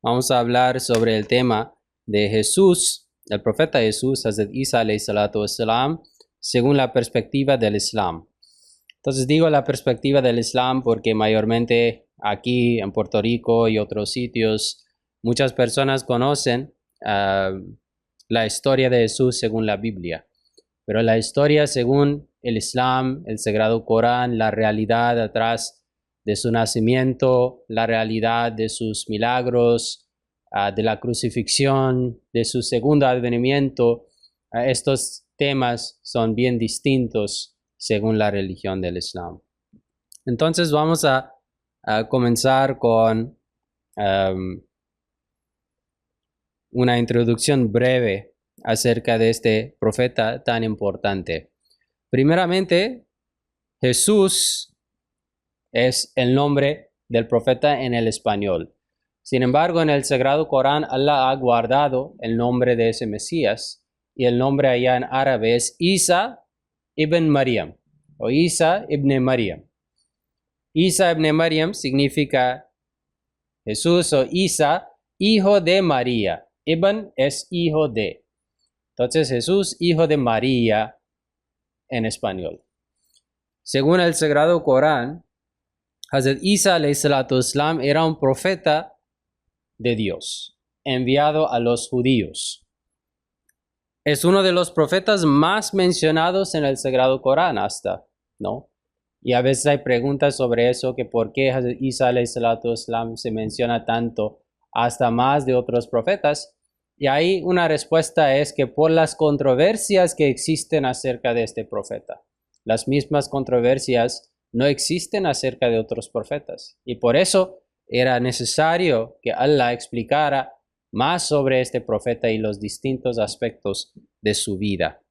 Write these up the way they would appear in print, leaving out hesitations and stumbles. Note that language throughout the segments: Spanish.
Vamos a hablar sobre el tema de Jesús, el profeta Jesús, Hazrat Isa alayhi salatu wassalam, según la perspectiva del Islam. Entonces digo la perspectiva del Islam porque mayormente aquí en Puerto Rico y otros sitios, muchas personas conocen la historia de Jesús según la Biblia. Pero la historia según el Islam, el Sagrado Corán, la realidad atrás de su nacimiento, la realidad de sus milagros, de la crucifixión, de su segundo advenimiento, estos temas son bien distintos según la religión del Islam. Entonces vamos a comenzar con una introducción breve acerca de este profeta tan importante. Primeramente, Jesús es el nombre del profeta en el español. Sin embargo, en el Sagrado Corán, Allah ha guardado el nombre de ese Mesías, y el nombre allá en árabe es Isa ibn Maryam, o Isa ibn Maryam. Isa ibn Maryam significa Jesús, o Isa, hijo de María. Ibn es hijo de. Entonces, Jesús, hijo de María, en español. Según el Sagrado Corán, Hazrat Isa alayhi salatu wassalam era un profeta de Dios, enviado a los judíos. Es uno de los profetas más mencionados en el Sagrado Corán hasta, ¿no? Y a veces hay preguntas sobre eso, que por qué Hazrat Isa alayhi salatu wassalam se menciona tanto hasta más de otros profetas. Y ahí una respuesta es que por las controversias que existen acerca de este profeta. Las mismas controversias no existen acerca de otros profetas. Y por eso era necesario que Allah explicara más sobre este profeta y los distintos aspectos de su vida.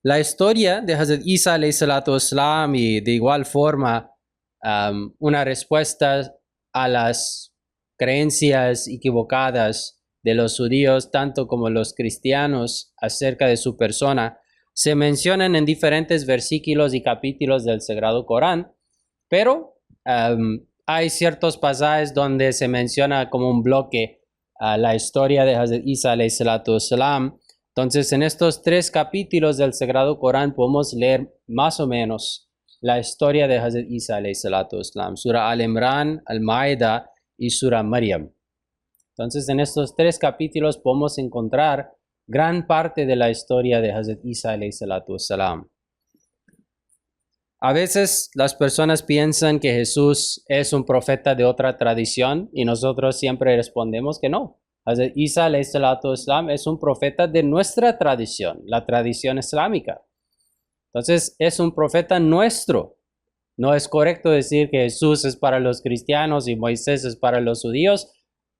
La historia de Hazrat Isa alayhi salatu wassalam, y de igual forma una respuesta a las creencias equivocadas de los judíos, tanto como los cristianos, acerca de su persona, se mencionan en diferentes versículos y capítulos del Sagrado Corán, pero hay ciertos pasajes donde se menciona como un bloque la historia de Hazrat Isa alayhi salatu wassalam. Entonces, en estos 3 capítulos del Sagrado Corán podemos leer más o menos la historia de Hazrat Isa alayhi salatu wassalam, Surah Al-Imran, Al-Ma'idah y Surah Maryam. Entonces, en estos 3 capítulos podemos encontrar gran parte de la historia de Hazrat Isa alayhi salatu wassalam. A veces las personas piensan que Jesús es un profeta de otra tradición y nosotros siempre respondemos que no. Hazrat Isa alayhi salatu wassalam es un profeta de nuestra tradición, la tradición islámica. Entonces, es un profeta nuestro. No es correcto decir que Jesús es para los cristianos y Moisés es para los judíos.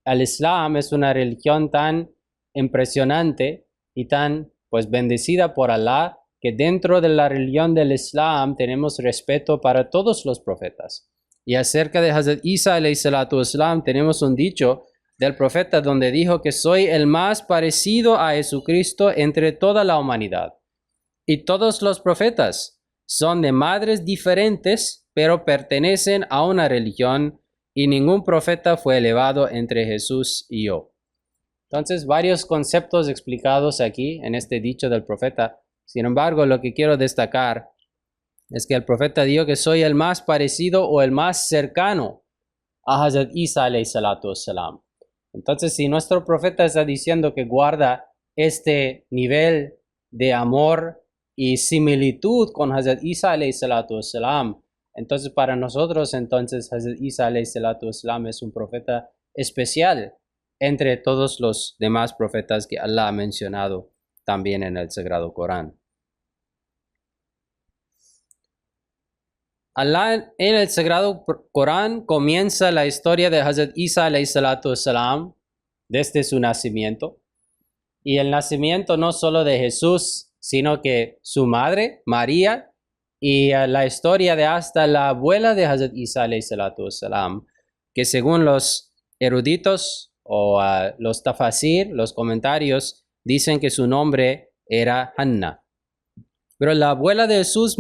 El Islam es una religión tan impresionante y tan bendecida por Allah, que dentro de la religión del Islam tenemos respeto para todos los profetas. Y acerca de Hazrat Isa alayhi salatu wassalam tenemos un dicho del profeta donde dijo que soy el más parecido a Jesucristo entre toda la humanidad. Y todos los profetas son de madres diferentes, pero pertenecen a una religión, y ningún profeta fue elevado entre Jesús y yo. Entonces, varios conceptos explicados aquí en este dicho del profeta. Sin embargo, lo que quiero destacar es que el profeta dijo que soy el más parecido o el más cercano a Hazrat Isa alayhi salatu wassalam. Entonces, si nuestro profeta está diciendo que guarda este nivel de amor y similitud con Hazrat Isa alayhi salatu wassalam, entonces para nosotros, Hazrat Isa alayhi salatu wassalam es un profeta especial entre todos los demás profetas que Allah ha mencionado también en el Sagrado Corán. Allah en el Sagrado Corán comienza la historia de Hazrat Isa alayhi salatu wassalam desde su nacimiento. Y el nacimiento no solo de Jesús, sino que su madre, María, y la historia de hasta la abuela de Hazrat Isa alayhi salatu wassalam, que según los eruditos o los tafasir, los comentarios, dicen que su nombre era Hanna. Pero la abuela de Jesús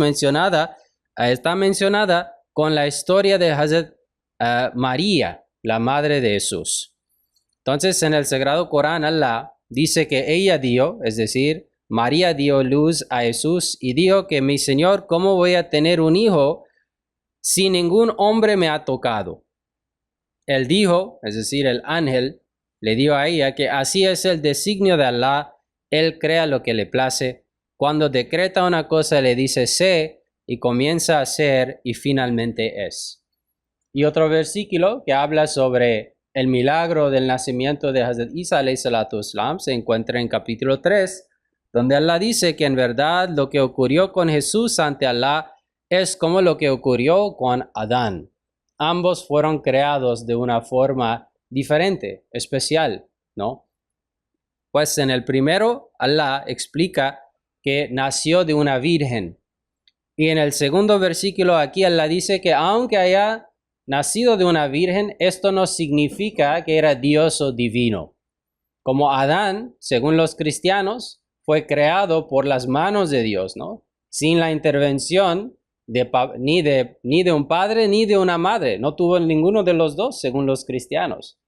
está mencionada con la historia de Hazrat María, la madre de Jesús. Entonces, en el Sagrado Corán, Allah dice que ella dio, es decir, María dio luz a Jesús y dijo que mi Señor, ¿cómo voy a tener un hijo si ningún hombre me ha tocado? Él dijo, es decir, el ángel le dijo a ella que así es el designio de Allah, Él crea lo que le place. Cuando decreta una cosa le dice sé y comienza a ser y finalmente es. Y otro versículo que habla sobre el milagro del nacimiento de Hazrat Isa alayhi salatu wasalam se encuentra en capítulo 3, donde Allah dice que en verdad lo que ocurrió con Jesús ante Allah es como lo que ocurrió con Adán. Ambos fueron creados de una forma diferente, especial, ¿no? Pues en el primero, Allah explica que nació de una virgen. Y en el segundo versículo aquí Allah dice que aunque haya nacido de una virgen, esto no significa que era Dios o divino. Como Adán, según los cristianos, fue creado por las manos de Dios, ¿no? Sin la intervención ni de un padre ni de una madre. No tuvo ninguno de los dos, según los cristianos.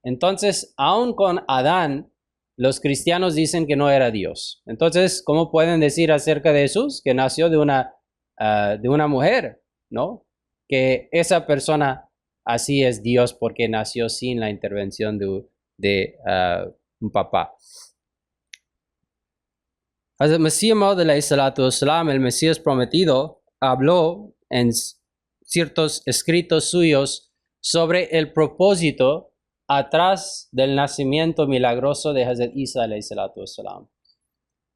Entonces, aun con Adán, los cristianos dicen que no era Dios. Entonces, ¿cómo pueden decir acerca de Jesús que nació de una mujer, ¿no? Que esa persona así es Dios porque nació sin la intervención de un papá. El Mesías Maud alayhi salatu wasalam, el Mesías prometido, habló en ciertos escritos suyos sobre el propósito atrás del nacimiento milagroso de Hazrat Isa alayhi salatu wasalam.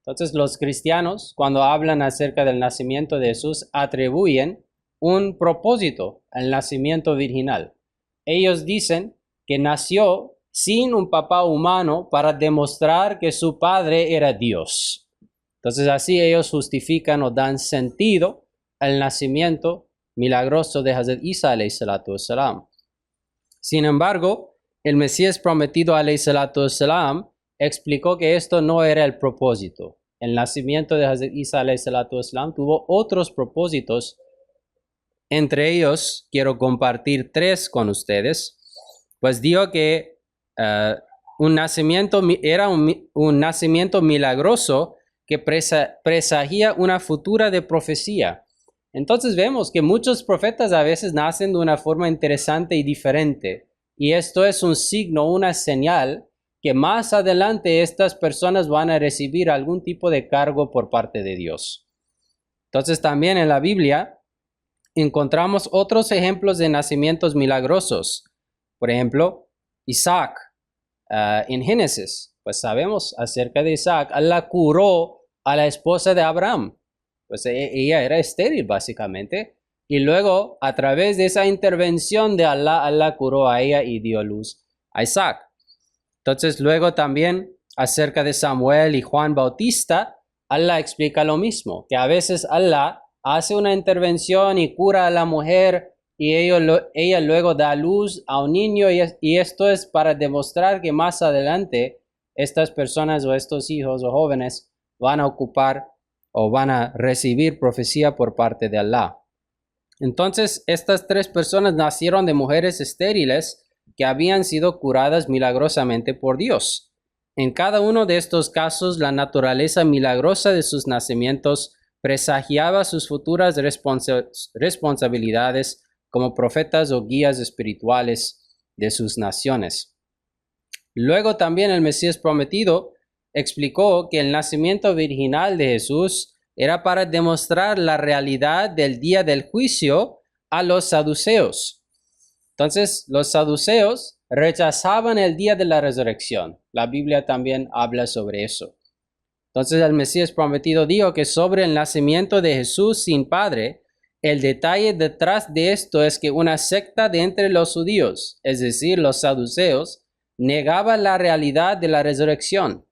Entonces los cristianos, cuando hablan acerca del nacimiento de Jesús, atribuyen un propósito al nacimiento virginal. Ellos dicen que nació sin un papá humano para demostrar que su padre era Dios. Entonces así ellos justifican o dan sentido al nacimiento milagroso de Hazrat Isa alayhi salatu wasalam. Sin embargo, el Mesías prometido alayhi salatu wasalam explicó que esto no era el propósito. El nacimiento de Hazrat Isa alayhi salatu wasalam tuvo otros propósitos. Entre ellos, quiero compartir 3 con ustedes. Pues digo que un nacimiento era un nacimiento milagroso que presagía una futura de profecía. Entonces vemos que muchos profetas a veces nacen de una forma interesante y diferente. Y esto es un signo, una señal que más adelante estas personas van a recibir algún tipo de cargo por parte de Dios. Entonces también en la Biblia encontramos otros ejemplos de nacimientos milagrosos. Por ejemplo, Isaac en Génesis. Pues sabemos acerca de Isaac. Allah curó a la esposa de Abraham. Pues ella era estéril básicamente. Y luego a través de esa intervención de Allah, Allah curó a ella y dio luz a Isaac. Entonces luego también acerca de Samuel y Juan Bautista, Allah explica lo mismo. Que a veces Allah hace una intervención y cura a la mujer y ella luego da luz a un niño y esto es para demostrar que más adelante estas personas o estos hijos o jóvenes van a ocupar o van a recibir profecía por parte de Allah. Entonces, estas 3 personas nacieron de mujeres estériles que habían sido curadas milagrosamente por Dios. En cada uno de estos casos, la naturaleza milagrosa de sus nacimientos presagiaba sus futuras responsabilidades como profetas o guías espirituales de sus naciones. Luego también el Mesías prometido explicó que el nacimiento virginal de Jesús era para demostrar la realidad del día del juicio a los saduceos. Entonces, los saduceos rechazaban el día de la resurrección. La Biblia también habla sobre eso. Entonces, el Mesías prometido dijo que sobre el nacimiento de Jesús sin padre, el detalle detrás de esto es que una secta de entre los judíos, es decir, los saduceos, negaba la realidad de la resurrección.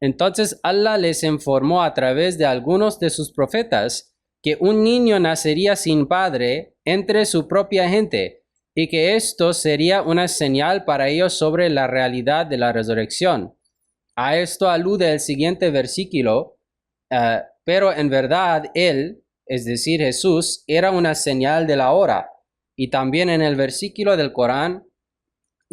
Entonces Allah les informó a través de algunos de sus profetas que un niño nacería sin padre entre su propia gente y que esto sería una señal para ellos sobre la realidad de la resurrección. A esto alude el siguiente versículo, pero en verdad él, es decir, Jesús, era una señal de la hora. Y también en el versículo del Corán,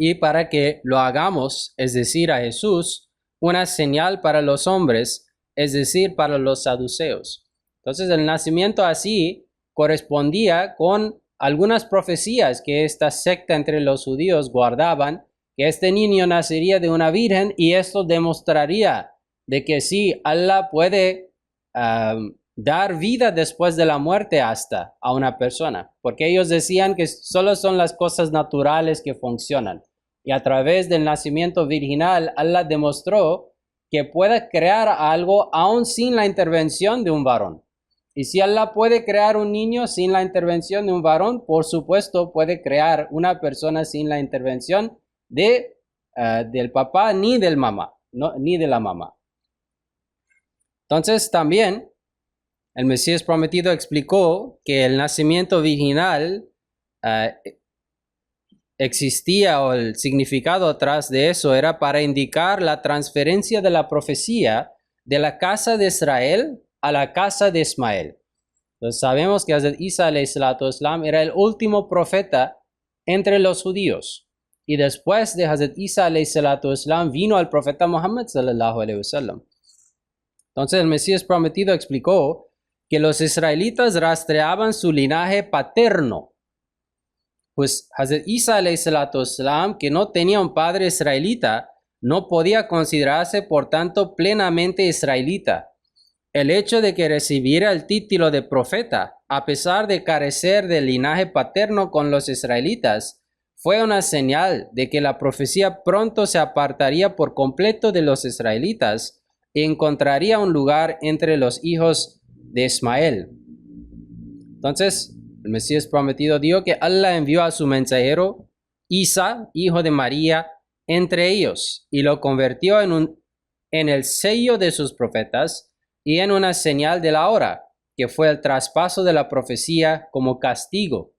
y para que lo hagamos, es decir, a Jesús, una señal para los hombres, es decir, para los saduceos. Entonces el nacimiento así correspondía con algunas profecías que esta secta entre los judíos guardaban, que este niño nacería de una virgen y esto demostraría de que sí, Allah puede dar vida después de la muerte hasta a una persona, porque ellos decían que solo son las cosas naturales que funcionan. Y a través del nacimiento virginal, Allah demostró que puede crear algo aún sin la intervención de un varón. Y si Allah puede crear un niño sin la intervención de un varón, por supuesto puede crear una persona sin la intervención del papá ni del mamá, ni de la mamá. Entonces también el Mesías prometido explicó que el nacimiento virginal existía, o el significado atrás de eso era para indicar la transferencia de la profecía de la casa de Israel a la casa de Ismael. Entonces sabemos que Hazrat Isa alayhi salatu wasalam era el último profeta entre los judíos. Y después de Hazrat Isa alayhi salatu wasalam vino el profeta Muhammad sallallahu alayhi wasallam. Entonces el Mesías prometido explicó que los israelitas rastreaban su linaje paterno. Pues Hazrat Isa alayhi salatu wasalam, que no tenía un padre israelita, no podía considerarse por tanto plenamente israelita. El hecho de que recibiera el título de profeta, a pesar de carecer del linaje paterno con los israelitas, fue una señal de que la profecía pronto se apartaría por completo de los israelitas y encontraría un lugar entre los hijos de Ismael. Entonces, el Mesías prometido dijo que Allah envió a su mensajero, Isa, hijo de María, entre ellos, y lo convirtió en el sello de sus profetas, y en una señal de la hora, que fue el traspaso de la profecía como castigo.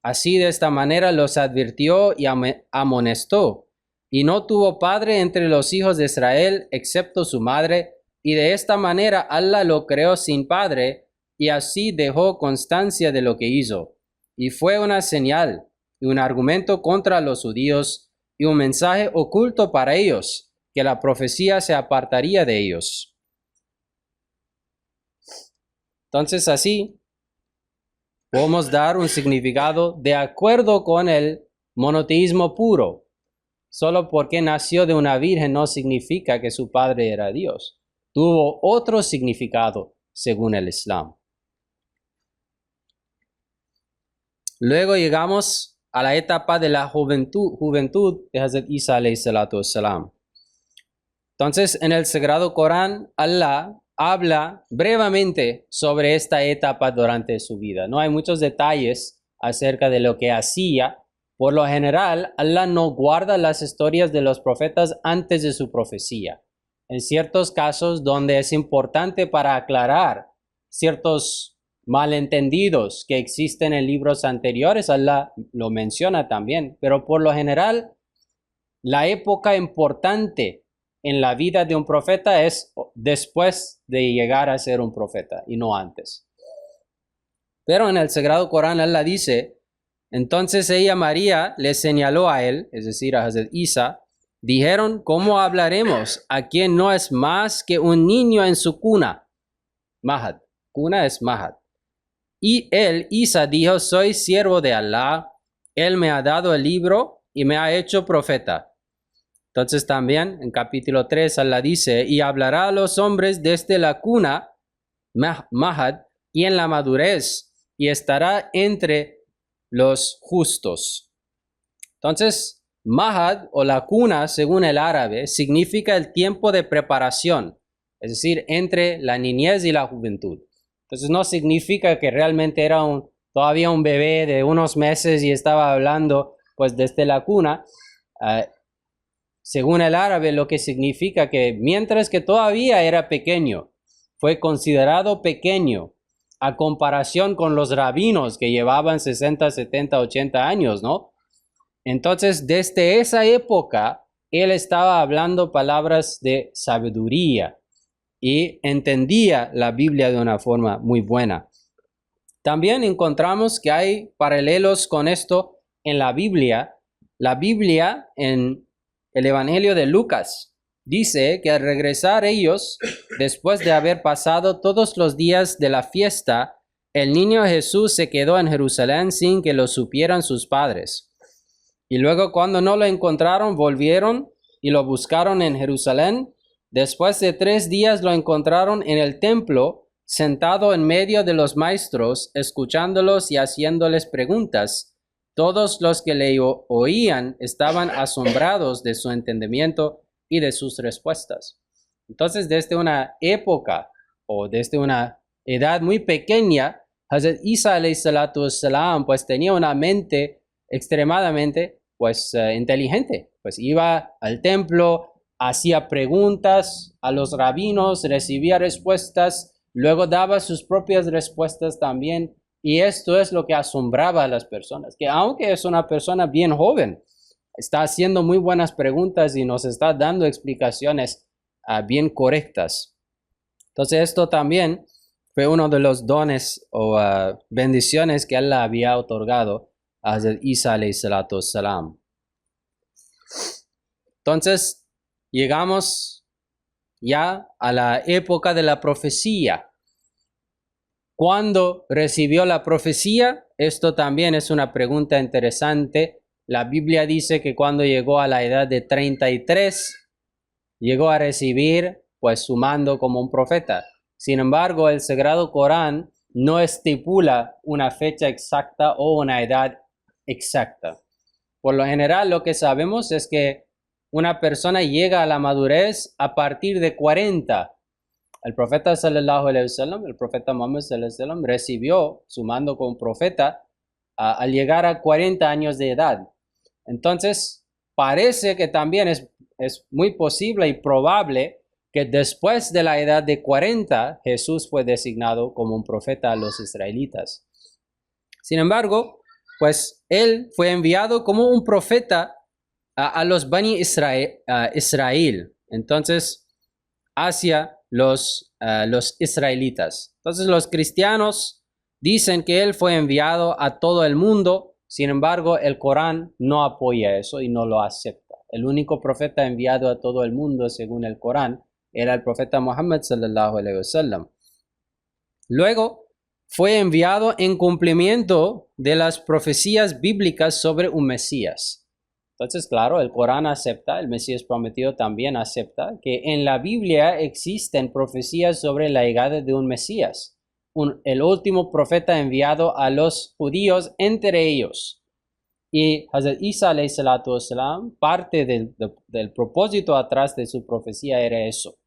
Así de esta manera los advirtió y amonestó, y no tuvo padre entre los hijos de Israel excepto su madre, y de esta manera Allah lo creó sin padre, y así dejó constancia de lo que hizo. Y fue una señal y un argumento contra los judíos, y un mensaje oculto para ellos, que la profecía se apartaría de ellos. Entonces así podemos dar un significado de acuerdo con el monoteísmo puro. Solo porque nació de una virgen no significa que su padre era Dios. Tuvo otro significado según el Islam. Luego llegamos a la etapa de la juventud de Hazrat Isa alayhi salatu wassalam. Entonces en el Sagrado Corán, Allah habla brevemente sobre esta etapa durante su vida. No hay muchos detalles acerca de lo que hacía. Por lo general, Allah no guarda las historias de los profetas antes de su profecía. En ciertos casos donde es importante para aclarar ciertos malentendidos que existen en libros anteriores, Allah lo menciona también. Pero por lo general, la época importante en la vida de un profeta es después de llegar a ser un profeta y no antes. Pero en el Sagrado Corán Allah dice, entonces ella María le señaló a él, es decir a Hazrat Isa, dijeron, ¿cómo hablaremos a quien no es más que un niño en su cuna? Mahad, cuna es Mahad. Y él, Isa, dijo, soy siervo de Allah, él me ha dado el libro y me ha hecho profeta. Entonces también en capítulo 3 Allah dice, y hablará a los hombres desde la cuna, Mahad, y en la madurez, y estará entre los justos. Entonces, Mahad o la cuna, según el árabe, significa el tiempo de preparación, es decir, entre la niñez y la juventud. Entonces no significa que realmente era todavía un bebé de unos meses y estaba hablando pues desde la cuna. Según el árabe, lo que significa que mientras que todavía era pequeño, fue considerado pequeño a comparación con los rabinos que llevaban 60, 70, 80 años, ¿no? Entonces, desde esa época, él estaba hablando palabras de sabiduría y entendía la Biblia de una forma muy buena. También encontramos que hay paralelos con esto en la Biblia. la Biblia en el Evangelio de Lucas dice que al regresar ellos, después de haber pasado todos los días de la fiesta, el niño Jesús se quedó en Jerusalén sin que lo supieran sus padres. Y luego cuando no lo encontraron, volvieron y lo buscaron en Jerusalén. Después de 3 días lo encontraron en el templo, sentado en medio de los maestros, escuchándolos y haciéndoles preguntas. Todos los que le oían estaban asombrados de su entendimiento y de sus respuestas. Entonces, desde una época o desde una edad muy pequeña, Hazrat Isa alayhi salatu wassalam, pues tenía una mente extremadamente inteligente. Pues iba al templo, hacía preguntas a los rabinos, recibía respuestas, luego daba sus propias respuestas también. Y esto es lo que asombraba a las personas, que aunque es una persona bien joven, está haciendo muy buenas preguntas y nos está dando explicaciones bien correctas. Entonces esto también fue uno de los dones o bendiciones que Allah había otorgado a Isa alayhi salatu wassalam. Entonces llegamos ya a la época de la profecía. ¿Cuándo recibió la profecía? Esto también es una pregunta interesante. La Biblia dice que cuando llegó a la edad de 33, llegó a recibir pues su mando como un profeta. Sin embargo, el Sagrado Corán no estipula una fecha exacta o una edad exacta. Por lo general, lo que sabemos es que una persona llega a la madurez a partir de 40. El profeta sallallahu alaihi wasallam, el profeta Muhammad sallallahu alaihi wasallam, recibió su mando como profeta al llegar a 40 años de edad. Entonces, parece que también es muy posible y probable que después de la edad de 40, Jesús fue designado como un profeta a los israelitas. Sin embargo, pues él fue enviado como un profeta a los Bani Israel. Entonces, hacia los israelitas. Entonces, los cristianos dicen que él fue enviado a todo el mundo. Sin embargo, el Corán no apoya eso y no lo acepta. El único profeta enviado a todo el mundo, según el Corán, era el profeta Muhammad sallallahu alaihi wasallam. Luego, fue enviado en cumplimiento de las profecías bíblicas sobre un Mesías. Entonces, claro, el Corán acepta, el Mesías prometido también acepta que en la Biblia existen profecías sobre la llegada de un Mesías, el último profeta enviado a los judíos entre ellos. Y Hazrat Isa alayhi salatu wassalam, parte del propósito atrás de su profecía era eso,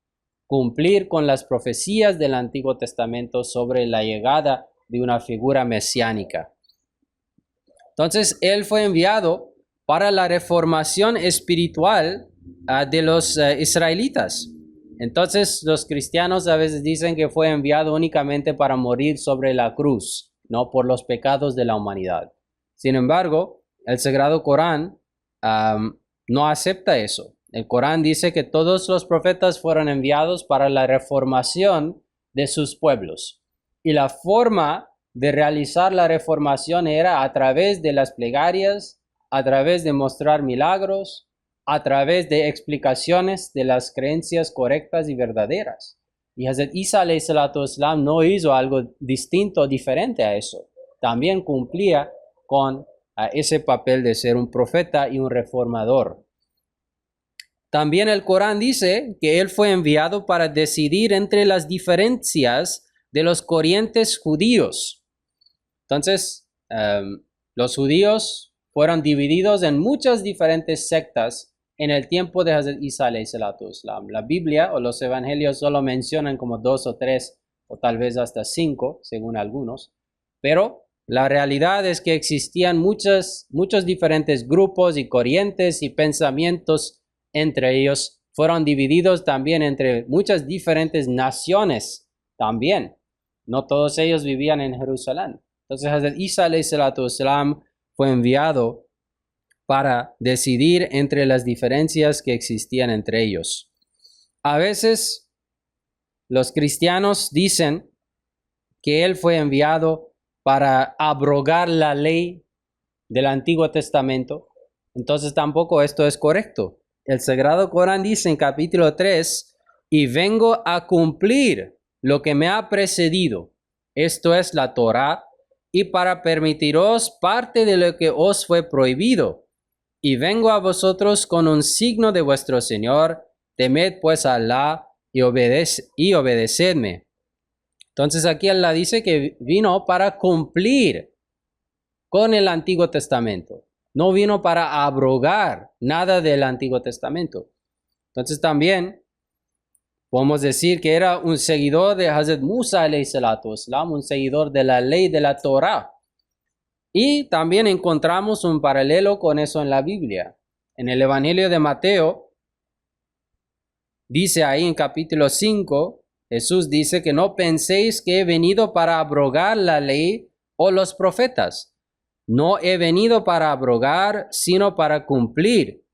cumplir con las profecías del Antiguo Testamento sobre la llegada de una figura mesiánica. Entonces, él fue enviado para la reformación espiritual de los israelitas. Entonces, los cristianos a veces dicen que fue enviado únicamente para morir sobre la cruz, no por los pecados de la humanidad. Sin embargo, el Sagrado Corán no acepta eso. El Corán dice que todos los profetas fueron enviados para la reformación de sus pueblos. Y la forma de realizar la reformación era a través de las plegarias, a través de mostrar milagros, a través de explicaciones de las creencias correctas y verdaderas. Y Hazrat Isa alayhi salatu wassalam no hizo algo distinto, diferente a eso. También cumplía con ese papel de ser un profeta y un reformador. También el Corán dice que él fue enviado para decidir entre las diferencias de los corrientes judíos. Entonces, los judíos fueron divididos en muchas diferentes sectas en el tiempo de Hazrat Isa alayhi salatu wassalam. La Biblia o los evangelios solo mencionan como 2 o 3 o tal vez hasta 5, según algunos. Pero la realidad es que existían muchos diferentes grupos y corrientes y pensamientos entre ellos. Fueron divididos también entre muchas diferentes naciones también. No todos ellos vivían en Jerusalén. Entonces, Hazrat Isa alayhi salatu wassalam fue enviado para decidir entre las diferencias que existían entre ellos. A veces, los cristianos dicen que él fue enviado para abrogar la ley del Antiguo Testamento Entonces tampoco esto es correcto. El Sagrado Corán dice en capítulo 3, y vengo a cumplir lo que me ha precedido. Esto es la Torá, y para permitiros parte de lo que os fue prohibido. Y vengo a vosotros con un signo de vuestro Señor. Temed pues a Alá y obedecedme. Entonces aquí Allah dice que vino para cumplir con el Antiguo Testamento. No vino para abrogar nada del Antiguo Testamento. Entonces también podemos decir que era un seguidor de Hazrat Musa alayhi salatu wasalam, un seguidor de la ley de la Torah. Y también encontramos un paralelo con eso en la Biblia. En el Evangelio de Mateo, dice ahí en capítulo 5, Jesús dice que no penséis que he venido para abrogar la ley o los profetas. No he venido para abrogar, sino para cumplir.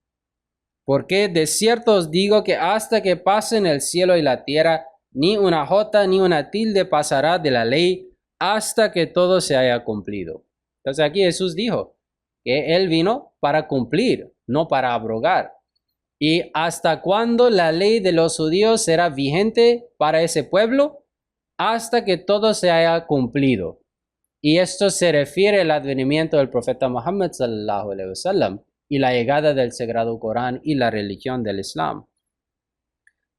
Porque de cierto os digo que hasta que pasen el cielo y la tierra, ni una jota ni una tilde pasará de la ley hasta que todo se haya cumplido. Entonces aquí Jesús dijo que Él vino para cumplir, no para abrogar. ¿Y hasta cuándo la ley de los judíos será vigente para ese pueblo? Hasta que todo se haya cumplido. Y esto se refiere al advenimiento del profeta Muhammad sallallahu alaihi wasallam y la llegada del Sagrado Corán y la religión del Islam.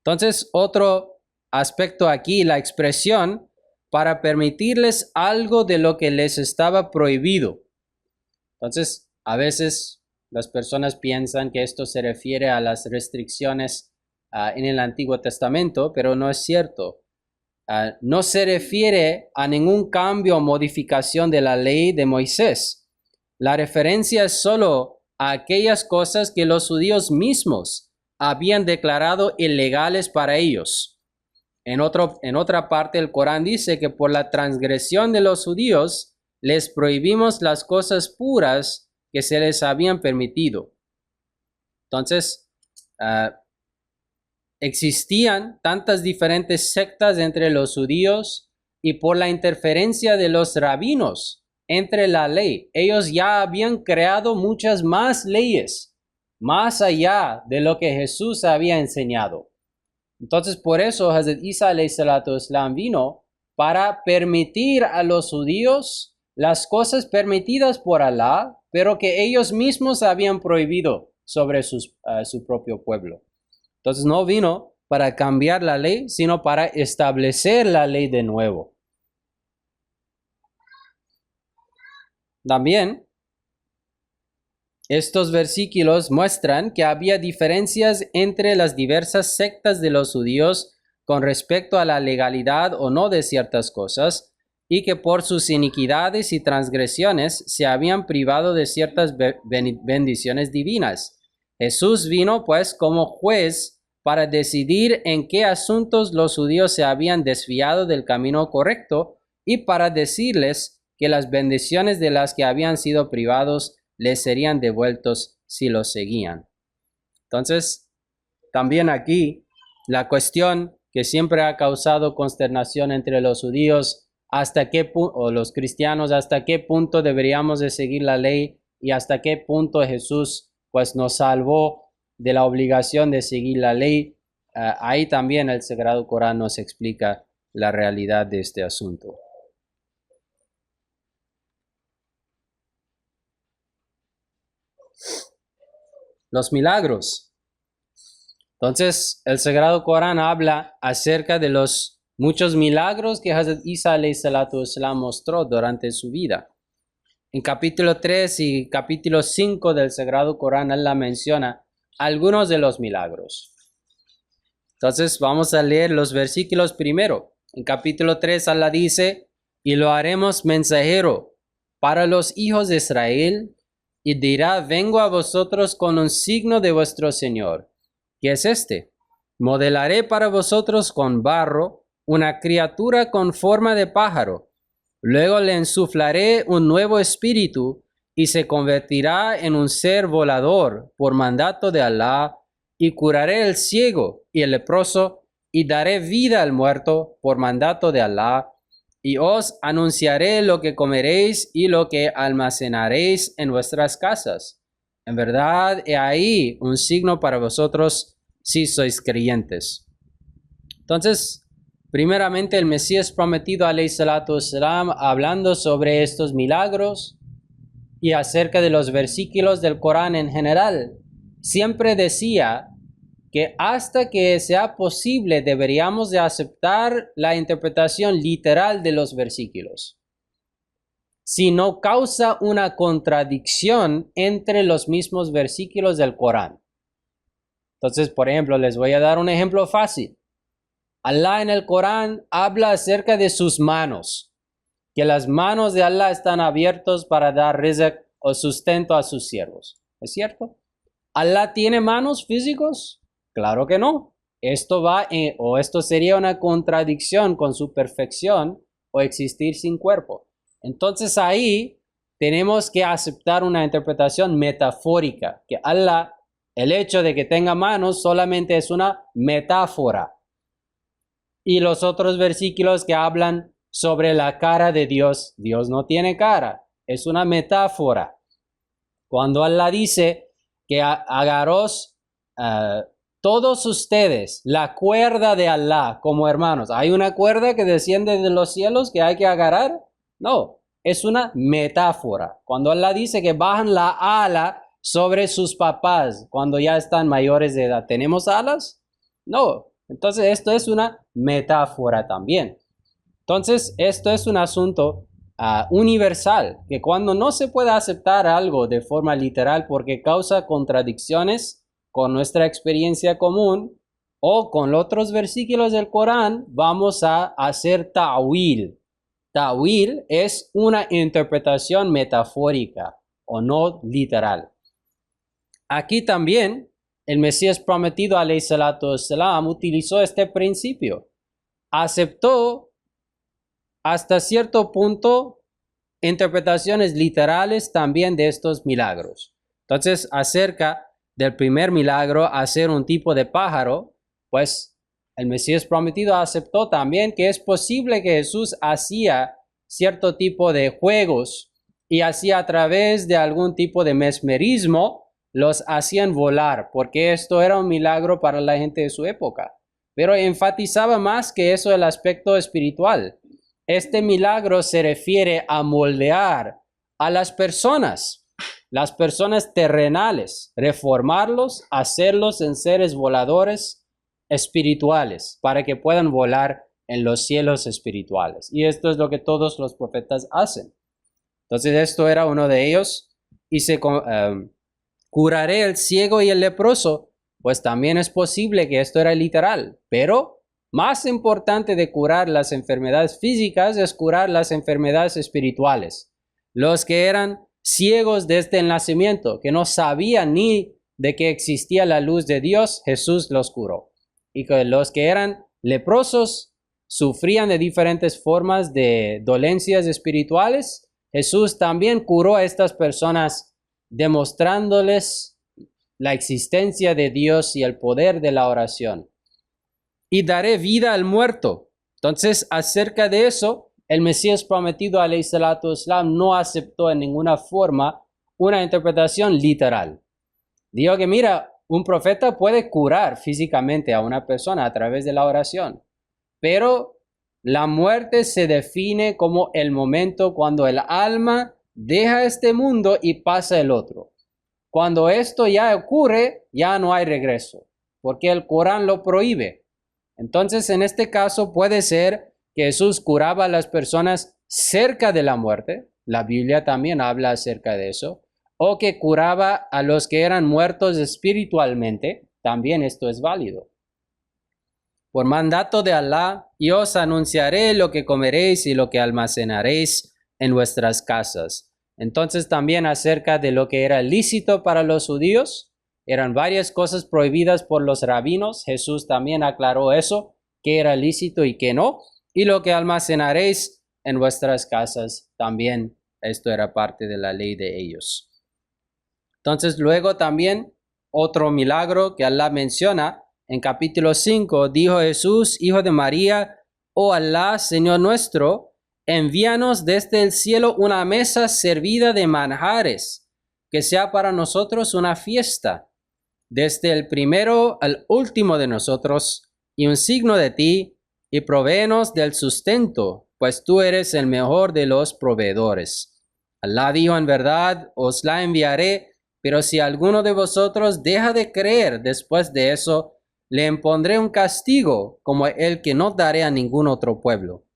Entonces, otro aspecto aquí, la expresión para permitirles algo de lo que les estaba prohibido. Entonces, a veces las personas piensan que esto se refiere a las restricciones en el Antiguo Testamento, pero no es cierto. No se refiere a ningún cambio o modificación de la ley de Moisés. La referencia es solo a aquellas cosas que los judíos mismos habían declarado ilegales para ellos. En otra parte del Corán dice que por la transgresión de los judíos les prohibimos las cosas puras que se les habían permitido. Entonces, existían tantas diferentes sectas entre los judíos y por la interferencia de los rabinos entre la ley, ellos ya habían creado muchas más leyes, más allá de lo que Jesús había enseñado. Entonces, por eso Hazrat Isa alayhi salatu wasalam vino para permitir a los judíos las cosas permitidas por Alá, pero que ellos mismos habían prohibido sobre su propio pueblo. Entonces no vino para cambiar la ley, sino para establecer la ley de nuevo. También, estos versículos muestran que había diferencias entre las diversas sectas de los judíos con respecto a la legalidad o no de ciertas cosas, y que por sus iniquidades y transgresiones se habían privado de ciertas bendiciones divinas. Jesús vino pues como juez para decidir en qué asuntos los judíos se habían desviado del camino correcto y para decirles que las bendiciones de las que habían sido privados les serían devueltos si los seguían. Entonces, también aquí la cuestión que siempre ha causado consternación entre los judíos, o los cristianos, hasta qué punto deberíamos de seguir la ley y hasta qué punto Jesús pues nos salvó de la obligación de seguir la ley. Ahí también el Sagrado Corán nos explica la realidad de este asunto. Los milagros. Entonces, el Sagrado Corán habla acerca de los muchos milagros que Hazrat Isa alayhi salatu wasalam mostró durante su vida. En capítulo 3 y capítulo 5 del Sagrado Corán, Allah menciona algunos de los milagros. Entonces, vamos a leer los versículos primero. En capítulo 3, Allah dice, y lo haremos mensajero para los hijos de Israel, y dirá, vengo a vosotros con un signo de vuestro Señor. ¿Qué es este? Modelaré para vosotros con barro una criatura con forma de pájaro. Luego le insuflaré un nuevo espíritu y se convertirá en un ser volador por mandato de Alá, y curaré el ciego y el leproso y daré vida al muerto por mandato de Alá, y os anunciaré lo que comeréis y lo que almacenaréis en vuestras casas. En verdad, he ahí un signo para vosotros si sois creyentes. Entonces, primeramente el Mesías prometido, alayhi salatu wassalam, hablando sobre estos milagros y acerca de los versículos del Corán en general, siempre decía que hasta que sea posible deberíamos de aceptar la interpretación literal de los versículos, si no causa una contradicción entre los mismos versículos del Corán. Entonces, por ejemplo, les voy a dar un ejemplo fácil. Allah en el Corán habla acerca de sus manos, que las manos de Allah están abiertas para dar rizq o sustento a sus siervos. ¿Es cierto? ¿Allah tiene manos físicos? Claro que no. Esto sería una contradicción con su perfección o existir sin cuerpo. Entonces ahí tenemos que aceptar una interpretación metafórica, que Allah, el hecho de que tenga manos solamente es una metáfora. Y los otros versículos que hablan sobre la cara de Dios, Dios no tiene cara, es una metáfora. Cuando Allah dice que agarros todos ustedes la cuerda de Allah como hermanos, ¿hay una cuerda que desciende de los cielos que hay que agarrar? No, es una metáfora. Cuando Allah dice que bajan la ala sobre sus papás cuando ya están mayores de edad, ¿tenemos alas? No. Entonces esto es una metáfora también. Entonces esto es un asunto universal, que cuando no se puede aceptar algo de forma literal porque causa contradicciones con nuestra experiencia común o con otros versículos del Corán, vamos a hacer ta'wil. Ta'wil es una interpretación metafórica o no literal. Aquí también el Mesías prometido, alayhi salatu wassalam, utilizó este principio. Aceptó hasta cierto punto interpretaciones literales también de estos milagros. Entonces, acerca del primer milagro, hacer un tipo de pájaro, pues el Mesías prometido aceptó también que es posible que Jesús hacía cierto tipo de juegos y hacía a través de algún tipo de mesmerismo, los hacían volar, porque esto era un milagro para la gente de su época. Pero enfatizaba más que eso el aspecto espiritual. Este milagro se refiere a moldear a las personas terrenales, reformarlos, hacerlos en seres voladores espirituales, para que puedan volar en los cielos espirituales. Y esto es lo que todos los profetas hacen. Entonces esto era uno de ellos. Y curaré el ciego y el leproso, pues también es posible que esto era literal, pero más importante de curar las enfermedades físicas es curar las enfermedades espirituales. Los que eran ciegos desde el nacimiento, que no sabían ni de que existía la luz de Dios, Jesús los curó. Y que los que eran leprosos sufrían de diferentes formas de dolencias espirituales, Jesús también curó a estas personas demostrándoles la existencia de Dios y el poder de la oración. Y daré vida al muerto. Entonces, acerca de eso, el Mesías prometido, alayhi salatu wassalam, no aceptó en ninguna forma una interpretación literal. Dijo que, mira, un profeta puede curar físicamente a una persona a través de la oración, pero la muerte se define como el momento cuando el alma deja este mundo y pasa el otro. Cuando esto ya ocurre, ya no hay regreso, porque el Corán lo prohíbe. Entonces, en este caso puede ser que Jesús curaba a las personas cerca de la muerte. La Biblia también habla acerca de eso. O que curaba a los que eran muertos espiritualmente. También esto es válido. Por mandato de Allah, yo os anunciaré lo que comeréis y lo que almacenaréis en vuestras casas. Entonces también acerca de lo que era lícito para los judíos, eran varias cosas prohibidas por los rabinos. Jesús también aclaró eso, que era lícito y que no. Y lo que almacenaréis en vuestras casas, también esto era parte de la ley de ellos. Entonces luego también otro milagro que Allah menciona en capítulo 5, dijo Jesús, hijo de María, oh Allah, Señor nuestro, envíanos desde el cielo una mesa servida de manjares, que sea para nosotros una fiesta, desde el primero al último de nosotros, y un signo de ti, y provéenos del sustento, pues tú eres el mejor de los proveedores. Alá dijo: en verdad os la enviaré, pero si alguno de vosotros deja de creer después de eso, le impondré un castigo como el que no daré a ningún otro pueblo.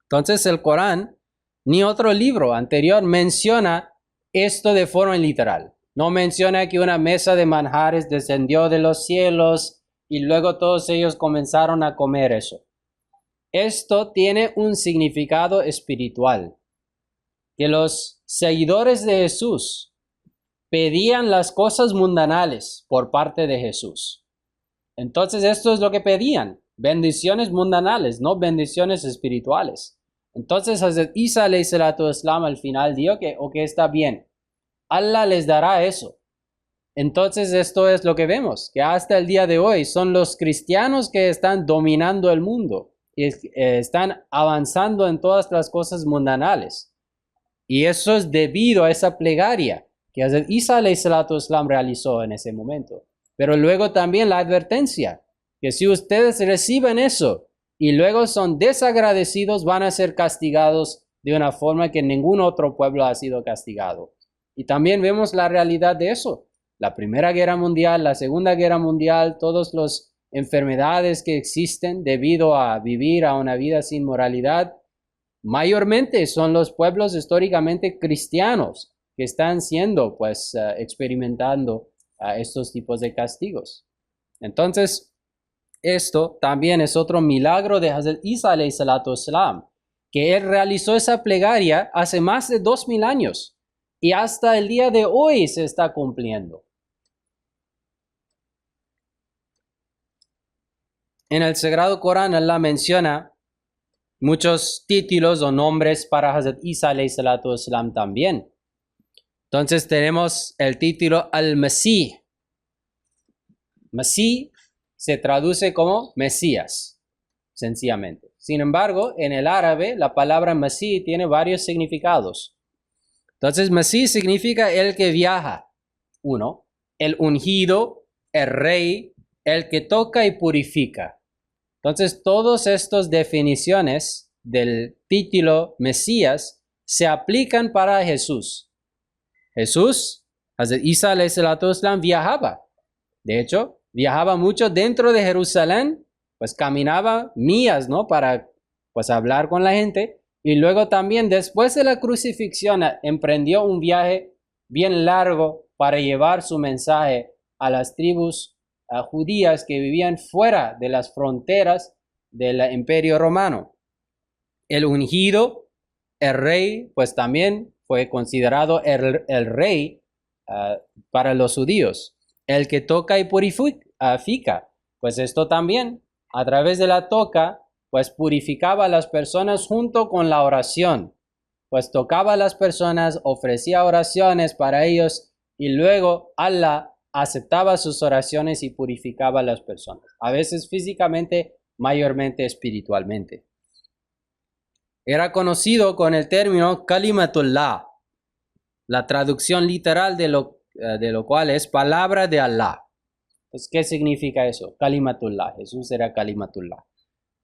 Entonces el Corán, ni otro libro anterior menciona esto de forma literal. No menciona que una mesa de manjares descendió de los cielos y luego todos ellos comenzaron a comer eso. Esto tiene un significado espiritual, que los seguidores de Jesús pedían las cosas mundanales por parte de Jesús. Entonces esto es lo que pedían: bendiciones mundanales, no bendiciones espirituales. Entonces Hazrat Isa alayhi salatu wasalam al final dijo que está bien, Allah les dará eso. Entonces esto es lo que vemos, que hasta el día de hoy son los cristianos que están dominando el mundo y están avanzando en todas las cosas mundanales. Y eso es debido a esa plegaria que Hazrat Isa alayhi salatu wasalam realizó en ese momento. Pero luego también la advertencia, que si ustedes reciben eso y luego son desagradecidos, van a ser castigados de una forma que ningún otro pueblo ha sido castigado. Y también vemos la realidad de eso. La Primera Guerra Mundial, la Segunda Guerra Mundial, todas las enfermedades que existen debido a vivir a una vida sin moralidad, mayormente son los pueblos históricamente cristianos que están siendo, experimentando estos tipos de castigos. Entonces, esto también es otro milagro de Hazrat Isa alayhi salatu wasalam, que él realizó esa plegaria hace más de 2000 años y hasta el día de hoy se está cumpliendo. En el Sagrado Corán, Allah menciona muchos títulos o nombres para Hazrat Isa alayhi salatu wasalam también. Entonces tenemos el título Al-Masih. Masih se traduce como Mesías, sencillamente. Sin embargo, en el árabe, la palabra Masih tiene varios significados. Entonces, Masih significa el que viaja, uno, el ungido, el rey, el que toca y purifica. Entonces, todas estas definiciones del título Mesías se aplican para Jesús. Jesús, Hazrat Isa alayhi salatu wasalam, viajaba. De hecho, viajaba mucho dentro de Jerusalén, pues caminaba millas, ¿no? Para hablar con la gente. Y luego también, después de la crucifixión, emprendió un viaje bien largo para llevar su mensaje a las tribus judías que vivían fuera de las fronteras del Imperio Romano. El ungido, el rey, pues también fue considerado el rey para los judíos. El que toca y purifica, pues esto también, a través de la toca, pues purificaba a las personas junto con la oración. Pues tocaba a las personas, ofrecía oraciones para ellos y luego Allah aceptaba sus oraciones y purificaba a las personas. A veces físicamente, mayormente espiritualmente. Era conocido con el término Kalimatullah, la traducción literal de lo cual es palabra de Allah. Entonces, ¿qué significa eso? Kalimatullah. Jesús era Kalimatullah.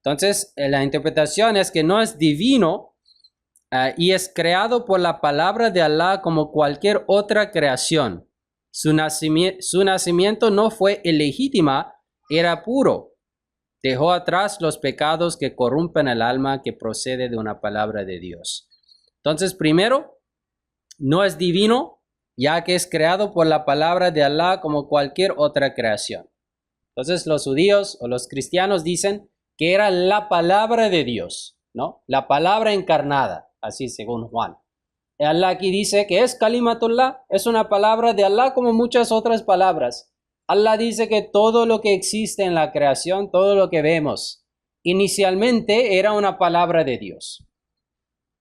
Entonces, la interpretación es que no es divino y es creado por la palabra de Allah como cualquier otra creación. Su nacimiento no fue ilegítima, era puro. Dejó atrás los pecados que corrompen el alma que procede de una palabra de Dios. Entonces, primero, no es divino, ya que es creado por la palabra de Allah como cualquier otra creación. Entonces, los judíos o los cristianos dicen que era la palabra de Dios, ¿no? La palabra encarnada, así según Juan. Allah aquí dice que es Kalimatullah, es una palabra de Allah como muchas otras palabras. Allah dice que todo lo que existe en la creación, todo lo que vemos, inicialmente era una palabra de Dios.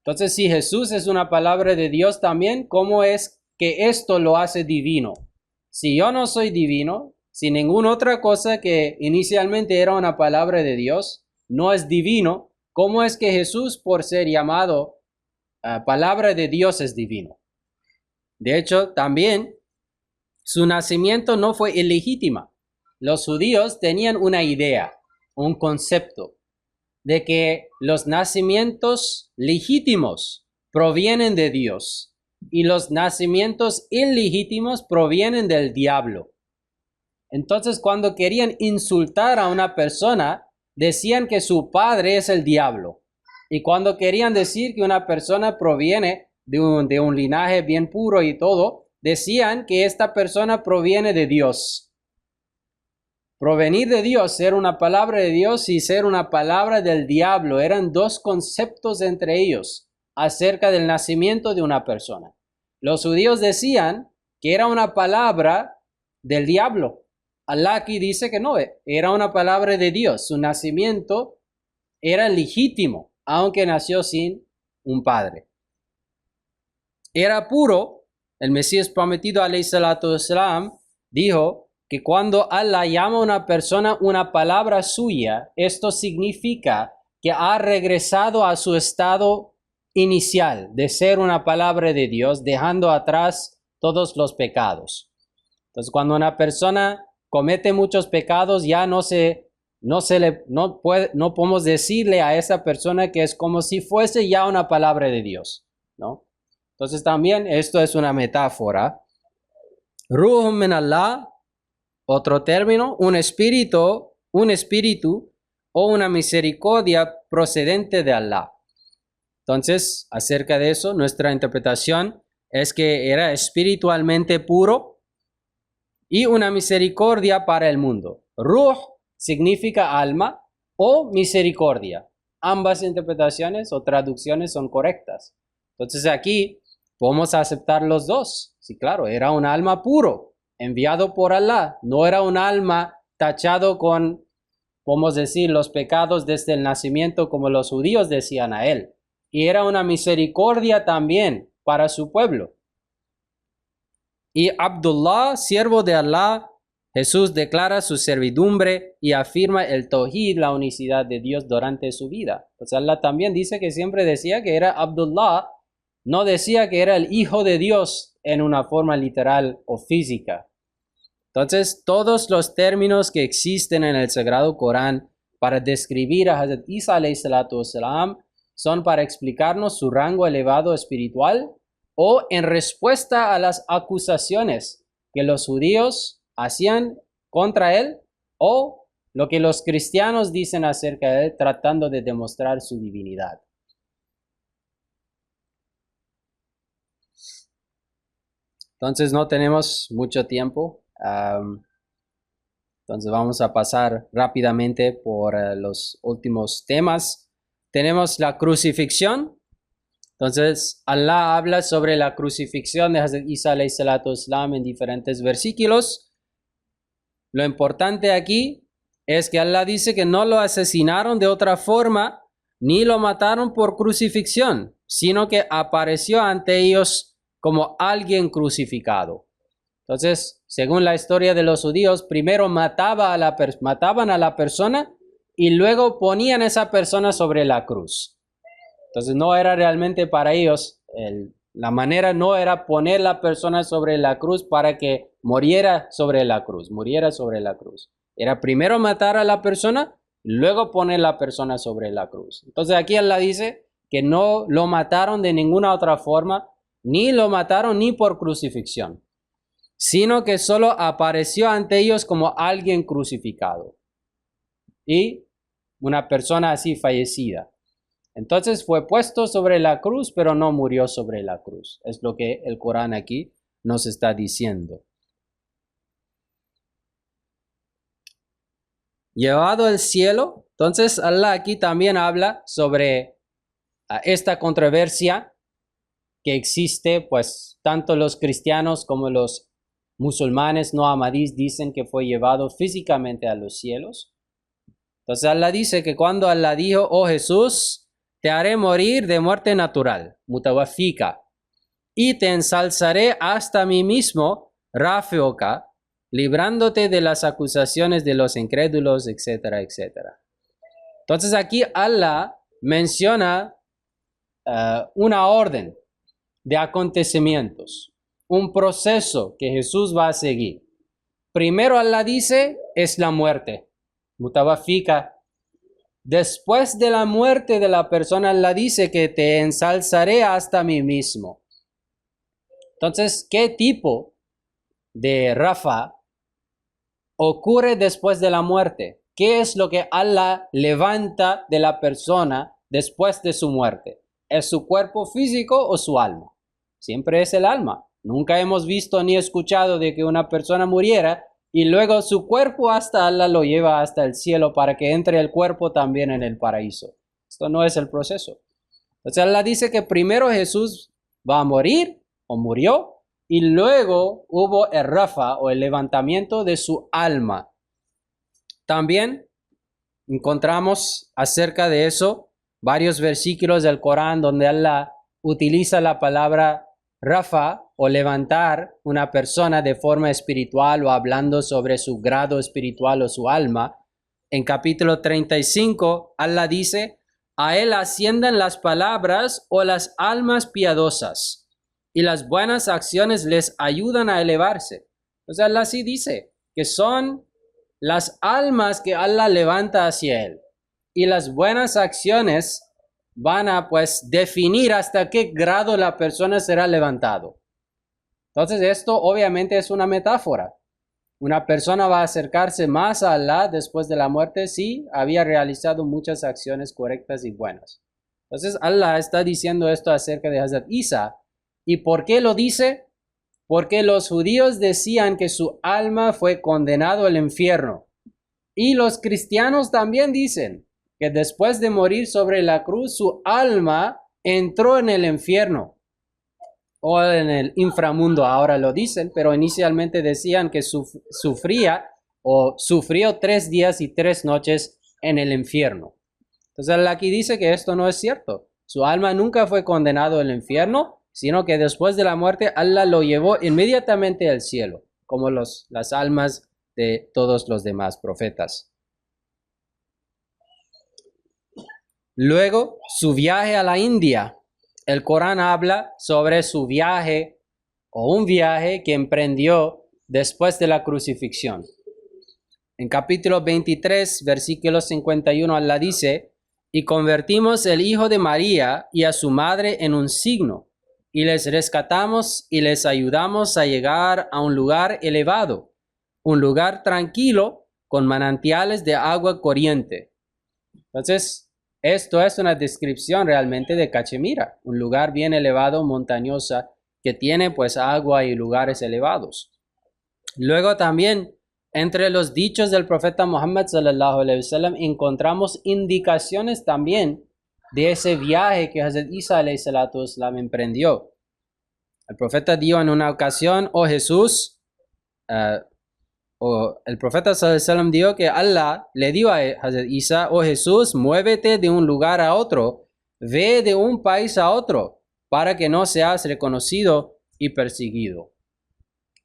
Entonces, si Jesús es una palabra de Dios también, ¿cómo es que esto lo hace divino? Si yo no soy divino, si ninguna otra cosa que inicialmente era una palabra de Dios no es divino, ¿cómo es que Jesús, por ser llamado palabra de Dios, es divino? De hecho, también su nacimiento no fue ilegítimo. Los judíos tenían una idea, un concepto, de que los nacimientos legítimos provienen de Dios y los nacimientos ilegítimos provienen del diablo. Entonces, cuando querían insultar a una persona, decían que su padre es el diablo. Y cuando querían decir que una persona proviene de un linaje bien puro y todo, decían que esta persona proviene de Dios. Provenir de Dios, ser una palabra de Dios y ser una palabra del diablo, eran dos conceptos entre ellos acerca del nacimiento de una persona. Los judíos decían que era una palabra del diablo. Allah aquí dice que no, era una palabra de Dios. Su nacimiento era legítimo, aunque nació sin un padre. Era puro. El Mesías prometido, alayhi salatu wasalam, dijo que cuando Allah llama a una persona una palabra suya, esto significa que ha regresado a su estado inicial de ser una palabra de Dios, dejando atrás todos los pecados. Entonces, cuando una persona comete muchos pecados, ya no podemos decirle a esa persona que es como si fuese ya una palabra de Dios, ¿no? Entonces, también esto es una metáfora. Ruh min Allah. Otro término, un espíritu o una misericordia procedente de Allah. Entonces, acerca de eso, nuestra interpretación es que era espiritualmente puro y una misericordia para el mundo. Ruh significa alma o misericordia. Ambas interpretaciones o traducciones son correctas. Entonces aquí podemos aceptar los dos. Sí, claro, era un alma puro, enviado por Allah. No era un alma tachado con, podemos decir, los pecados desde el nacimiento como los judíos decían a él. Y era una misericordia también para su pueblo. Y Abdullah, siervo de Allah, Jesús declara su servidumbre y afirma el tauhid, la unicidad de Dios durante su vida. Pues Allah también dice que siempre decía que era Abdullah, no decía que era el hijo de Dios en una forma literal o física. Entonces, todos los términos que existen en el Sagrado Corán para describir a Hazrat Isa alayhi salatu wasalam son para explicarnos su rango elevado espiritual o en respuesta a las acusaciones que los judíos hacían contra él o lo que los cristianos dicen acerca de él tratando de demostrar su divinidad. Entonces no tenemos mucho tiempo. Entonces vamos a pasar rápidamente por los últimos temas. Tenemos la crucifixión. Entonces Allah habla sobre la crucifixión de Hazrat Isa alayhi salatu wasalam en diferentes versículos. Lo importante aquí es que Allah dice que no lo asesinaron de otra forma ni lo mataron por crucifixión, sino que apareció ante ellos como alguien crucificado. Entonces, según la historia de los judíos, primero mataban a la persona y luego ponían a esa persona sobre la cruz. Entonces, no era realmente para ellos, la manera no era poner la persona sobre la cruz para que muriera sobre la cruz. Era primero matar a la persona, luego poner la persona sobre la cruz. Entonces, aquí Allah dice que no lo mataron de ninguna otra forma, ni lo mataron ni por crucifixión, sino que solo apareció ante ellos como alguien crucificado y una persona así fallecida. Entonces fue puesto sobre la cruz, pero no murió sobre la cruz. Es lo que el Corán aquí nos está diciendo. Llevado al cielo, entonces Allah aquí también habla sobre esta controversia que existe, pues tanto los cristianos como los musulmanes no ahmadís dicen que fue llevado físicamente a los cielos. Entonces Allah dice que cuando Allah dijo, oh Jesús, te haré morir de muerte natural, mutawafika, y te ensalzaré hasta mí mismo, rafioka, librándote de las acusaciones de los incrédulos, etcétera, etcétera. Entonces aquí Allah menciona una orden de acontecimientos. un proceso que Jesús va a seguir. Primero Allah dice, es la muerte. Mutawafika. Después de la muerte de la persona, Allah dice que te ensalzaré hasta mí mismo. Entonces, ¿qué tipo de rafa ocurre después de la muerte? ¿Qué es lo que Allah levanta de la persona después de su muerte? ¿Es su cuerpo físico o su alma? Siempre es el alma. Nunca hemos visto ni escuchado de que una persona muriera y luego su cuerpo hasta Allah lo lleva hasta el cielo para que entre el cuerpo también en el paraíso. Esto no es el proceso. Entonces Allah dice que primero Jesús va a morir o murió y luego hubo el rafa o el levantamiento de su alma. También encontramos acerca de eso varios versículos del Corán donde Allah utiliza la palabra rafa o levantar una persona de forma espiritual o hablando sobre su grado espiritual o su alma. En capítulo 35, Allah dice, a él ascienden las palabras o las almas piadosas y las buenas acciones les ayudan a elevarse. O sea, Allah sí dice que son las almas que Allah levanta hacia él y las buenas acciones van a pues definir hasta qué grado la persona será levantado. Entonces esto obviamente es una metáfora. Una persona va a acercarse más a Allah después de la muerte si había realizado muchas acciones correctas y buenas. Entonces Allah está diciendo esto acerca de Hazrat Isa. ¿Y por qué lo dice? Porque los judíos decían que su alma fue condenado al infierno. Y los cristianos también dicen que después de morir sobre la cruz, su alma entró en el infierno o en el inframundo, ahora lo dicen, pero inicialmente decían que sufrió 3 días y 3 noches en el infierno. Entonces aquí dice que esto no es cierto. Su alma nunca fue condenado al infierno, sino que después de la muerte Allah lo llevó inmediatamente al cielo, como las almas de todos los demás profetas. Luego, su viaje a la India. El Corán habla sobre su viaje o un viaje que emprendió después de la crucifixión. En capítulo 23, versículo 51, Allah dice, y convertimos el hijo de María y a su madre en un signo, y les rescatamos y les ayudamos a llegar a un lugar elevado, un lugar tranquilo con manantiales de agua corriente. Entonces, esto es una descripción realmente de Cachemira, un lugar bien elevado, montañosa, que tiene pues agua y lugares elevados. Luego también, entre los dichos del profeta Muhammad sallallahu alaihi wasallam, encontramos indicaciones también de ese viaje que Hazrat Isa alayhi salatu wasallam emprendió. El profeta dijo en una ocasión, oh Jesús, el profeta sallallahu alaihi wasallam dijo que Allah le dijo a Hazrat Isa, oh Jesús, muévete de un lugar a otro, ve de un país a otro, para que no seas reconocido y perseguido.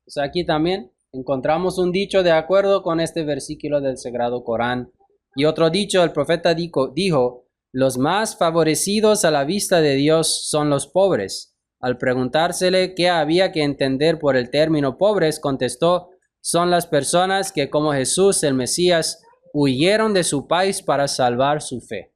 O sea, aquí también encontramos un dicho de acuerdo con este versículo del Sagrado Corán. Y otro dicho, el profeta dijo, los más favorecidos a la vista de Dios son los pobres. Al preguntársele qué había que entender por el término pobres, contestó, son las personas que como Jesús, el Mesías, huyeron de su país para salvar su fe.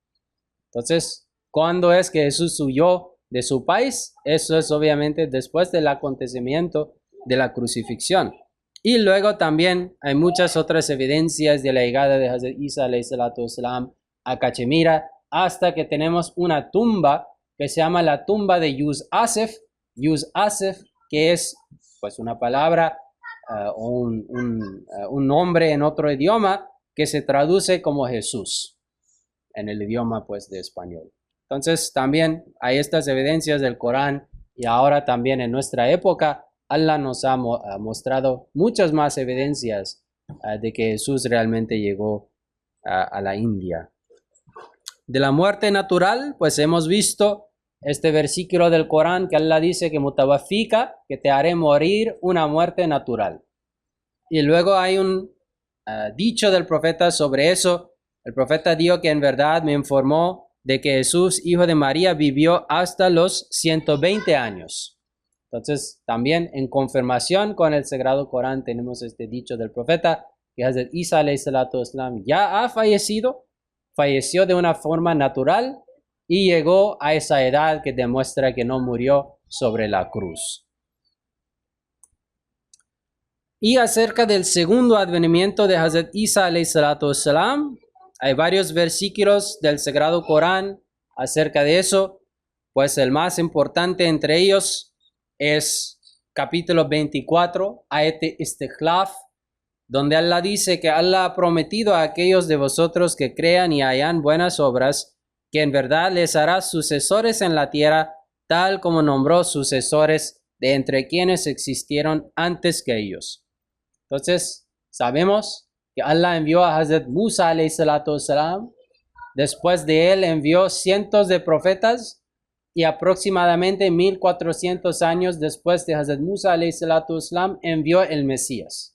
Entonces, ¿cuándo es que Jesús huyó de su país? Eso es obviamente después del acontecimiento de la crucifixión. Y luego también hay muchas otras evidencias de la llegada de Hazrat Isa alayhi salatu wasalam a Cachemira, hasta que tenemos una tumba que se llama la tumba de Yus Asef, que es pues una palabra o un nombre en otro idioma que se traduce como Jesús en el idioma pues de español. Entonces también hay estas evidencias del Corán y ahora también en nuestra época Allah nos ha mostrado muchas más evidencias de que Jesús realmente llegó a la India. De la muerte natural, pues hemos visto este versículo del Corán que Allah dice que mutawafika, que te haré morir una muerte natural. Y luego hay un dicho del profeta sobre eso. El profeta dijo que en verdad me informó de que Jesús, hijo de María, vivió hasta los 120 años. Entonces, también en confirmación con el Sagrado Corán tenemos este dicho del profeta, que Hazrat Isa alayhi salatu wasalam ya ha fallecido, falleció de una forma natural y llegó a esa edad que demuestra que no murió sobre la cruz. Y acerca del segundo advenimiento de Hazrat Isa alayhi salatu wasalam, hay varios versículos del Sagrado Corán acerca de eso, pues el más importante entre ellos es capítulo 24, ayat Istikhlaf, donde Allah dice que Allah ha prometido a aquellos de vosotros que crean y hayan buenas obras, que en verdad les hará sucesores en la tierra, tal como nombró sucesores de entre quienes existieron antes que ellos. Entonces, sabemos que Allah envió a Hazrat Musa alayhi salatu wasalam. Después de él envió cientos de profetas y aproximadamente 1400 años después de Hazrat Musa alayhi salatu wasalam envió el Mesías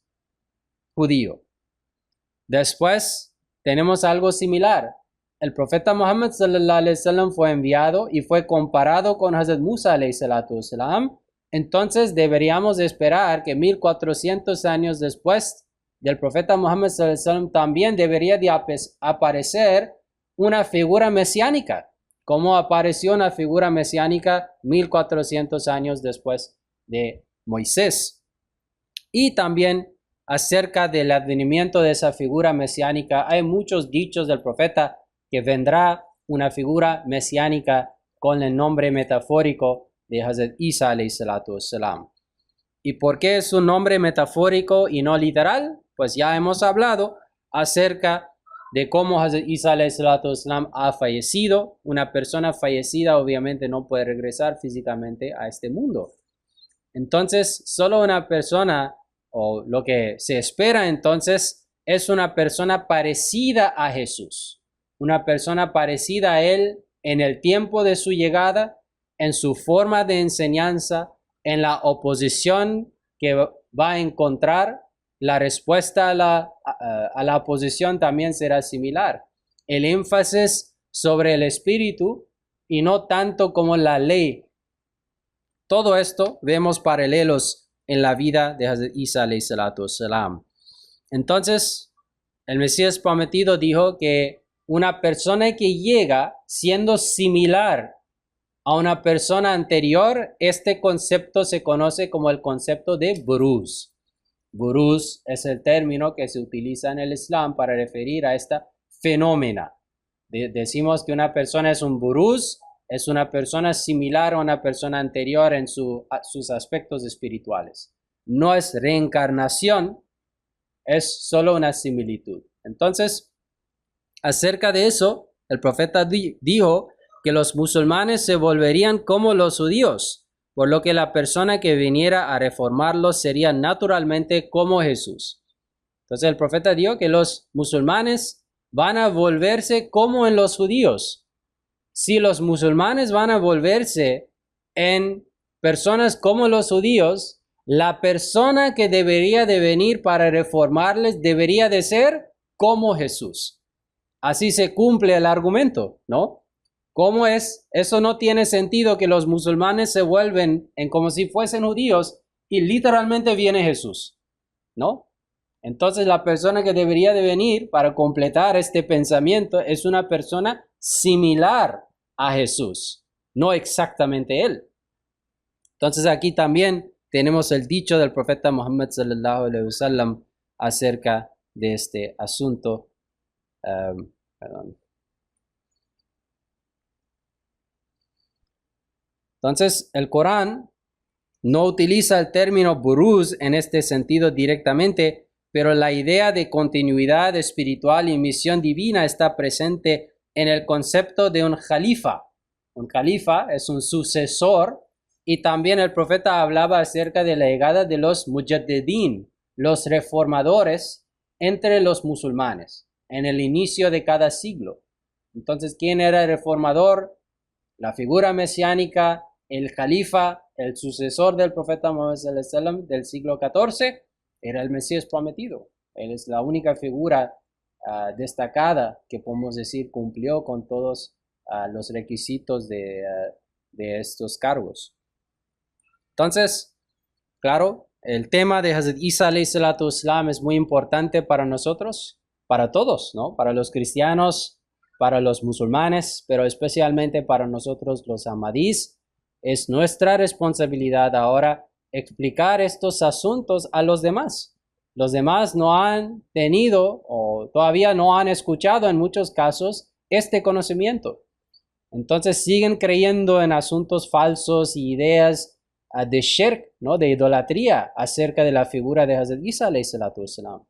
judío. Después tenemos algo similar. El profeta Muhammad sallallahu alayhi wasallam fue enviado y fue comparado con Hazrat Musa alayhi salatu wasalam. Entonces deberíamos esperar que 1400 años después del profeta Muhammad sallallahu alayhi wasallam también debería de aparecer una figura mesiánica, como apareció una figura mesiánica 1400 años después de Moisés. Y también acerca del advenimiento de esa figura mesiánica, hay muchos dichos del profeta que vendrá una figura mesiánica con el nombre metafórico de Hazrat Isa alayhi salatu wassalam. ¿Y por qué es un nombre metafórico y no literal? Pues ya hemos hablado acerca de cómo Hazrat Isa alayhi salatu wassalam ha fallecido. Una persona fallecida obviamente no puede regresar físicamente a este mundo. Entonces, solo una persona, o lo que se espera entonces, es una persona parecida a Jesús. Una persona parecida a Él en el tiempo de su llegada, en su forma de enseñanza, en la oposición que va a encontrar. La respuesta a la oposición también será similar. El énfasis sobre el espíritu y no tanto como la ley. Todo esto vemos paralelos en la vida de Hazrat Isa alayhi salatu wassalam. Entonces, el Mesías prometido dijo que una persona que llega siendo similar a una persona anterior, este concepto se conoce como el concepto de buruz. Buruz es el término que se utiliza en el Islam para referir a esta fenómena. Decimos que una persona es un buruz, es una persona similar a una persona anterior en sus aspectos espirituales. No es reencarnación, es solo una similitud. Entonces, acerca de eso, el profeta dijo que los musulmanes se volverían como los judíos, por lo que la persona que viniera a reformarlos sería naturalmente como Jesús. Entonces el profeta dijo que los musulmanes van a volverse como en los judíos. Si los musulmanes van a volverse en personas como los judíos, la persona que debería de venir para reformarles debería de ser como Jesús. Así se cumple el argumento, ¿no? ¿Cómo es? Eso no tiene sentido que los musulmanes se vuelven en como si fuesen judíos y literalmente viene Jesús, ¿no? Entonces la persona que debería de venir para completar este pensamiento es una persona similar a Jesús, no exactamente él. Entonces aquí también tenemos el dicho del profeta Muhammad sallallahu alaihi wasallam acerca de este asunto. Entonces, el Corán no utiliza el término buruz en este sentido directamente, pero la idea de continuidad espiritual y misión divina está presente en el concepto de un califa. Un califa es un sucesor y también el profeta hablaba acerca de la llegada de los mujaddidin, los reformadores entre los musulmanes en el inicio de cada siglo. Entonces, ¿quién era el reformador? La figura mesiánica, el califa, el sucesor del profeta Muhammad sallallahu alaihi wasallam del siglo XIV, era el Mesías prometido. Él es la única figura destacada que podemos decir cumplió con todos los requisitos de estos cargos. Entonces, claro, el tema de Hazrat Isa alayhi salatu wasalam es muy importante para nosotros, para todos, ¿no? Para los cristianos, para los musulmanes, pero especialmente para nosotros los ahmadís. Es nuestra responsabilidad ahora explicar estos asuntos a los demás. Los demás no han tenido o todavía no han escuchado en muchos casos este conocimiento. Entonces siguen creyendo en asuntos falsos y ideas de shirk, ¿no? De idolatría acerca de la figura de Hazrat Isa alayhi salatu wasalam.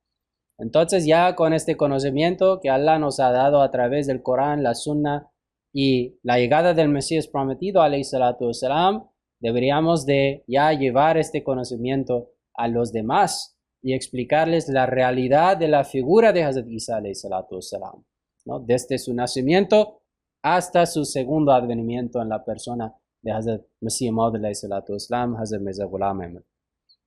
Entonces ya con este conocimiento que Allah nos ha dado a través del Corán, la Sunna y la llegada del Mesías prometido alayhi salatu wasalam, deberíamos de ya llevar este conocimiento a los demás y explicarles la realidad de la figura de Hazrat Isa alayhi salatu wasalam, ¿no? Desde su nacimiento hasta su segundo advenimiento en la persona de Hazrat Masih Maud alayhi salatu wasalam, Hazrat Mirza Ghulam Ahmad.